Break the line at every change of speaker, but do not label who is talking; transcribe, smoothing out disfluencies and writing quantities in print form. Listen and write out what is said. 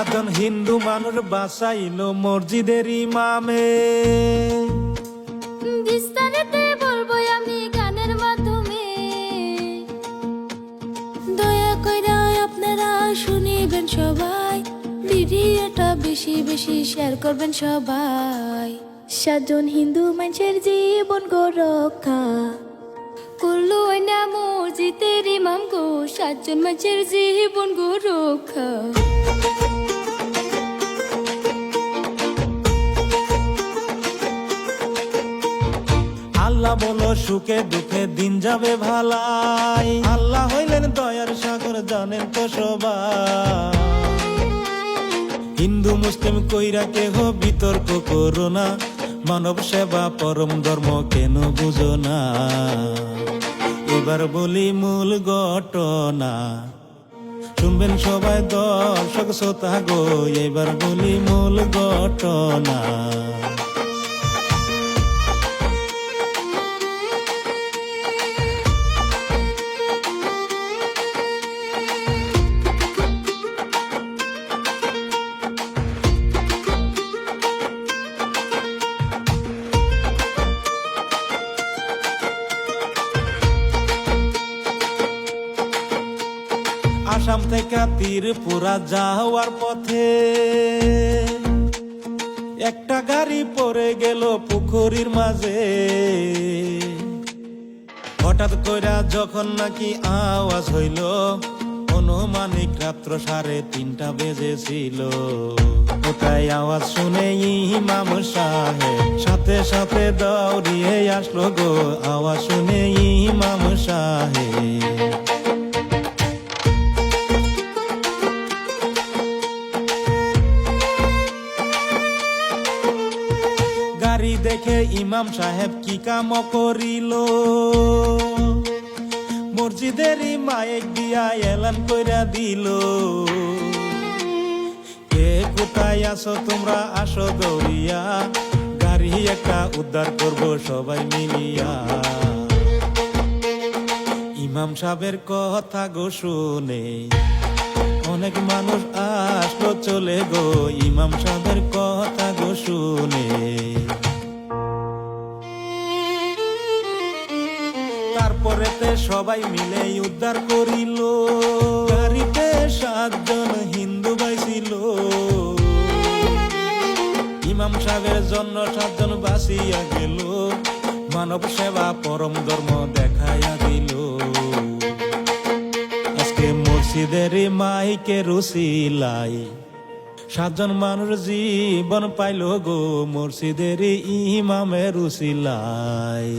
সাতজন হিন্দু মানুষ বাঁচাইলো মসজিদের ইমামে।
বিস্তারিত বলবো আমি গানের মাধ্যমে। দয়া কইরা আপনারা শুনিবেন সবাই, ভিডিওটা বেশি বেশি শেয়ার করবেন সবাই। সাতজন হিন্দু মানুষের জীবন গো রক্ষা করলো না মসজিদের ইমাম গো, সাতজন মানুষের জীবন গো রক্ষা।
আল্লাহ বলো সুখে দুঃখে দিন যাবে ভালাই, আল্লাহ হইলেন দয়ার সাগর জানেন তো সবাই। হিন্দু মুসলিম কইরা কেহ বিতর্ক করো না, মানব সেবা পরম ধর্ম কেন বুঝো না। এবার বলি মূল ঘটনা, শুনবেন সবাই দর্শক শ্রোতা গো, এবার বলি মূল ঘটনা। আসাম থেকে ত্রিপুরা যাওয়ার পথে একটা গাড়ি পড়ে গেল পুকুরির মাঝে। হঠাৎ কইরা যখন নাকি আওয়াজ হইল, অনুমানিক রাত্র 3:30 বেজেছিল। ওটাই আওয়াজ শুনে ইমাম সাহেব সাথে সাথে দৌড়িয়ে আসলো গো, আওয়াজ শুনে ইমাম সাহেব। গাড়ি দেখে ইমাম সাহেব কি কাম করিল, মসজিদের মাইক দিয়া এলান কইরা দিল, কে কোথায় আসো তোমরা আসো দৌড়িয়া, গাড়ি একটা উদ্ধার করব সবাই মিলিয়া। ইমাম সাহেবের কথা গো শুনে অনেক মানুষ আসলো চলে গো, ইমাম সাহেবের কথা গো শুনে। তারপরেতে সবাই মিলে উদ্ধার করিল, গাড়িতে 7 জন হিন্দু ভাই ছিল। ইমাম সাহেবের জন্য 7 জন বাঁচিয়া গেল, মানব সেবা পরম ধর্ম দেখাইয়া দিল। আজকে মসজিদের মাইকের উসিলাই 7 জন মানুষ জীবন পাইল গো, মসজিদের ইমামের উসিলাই।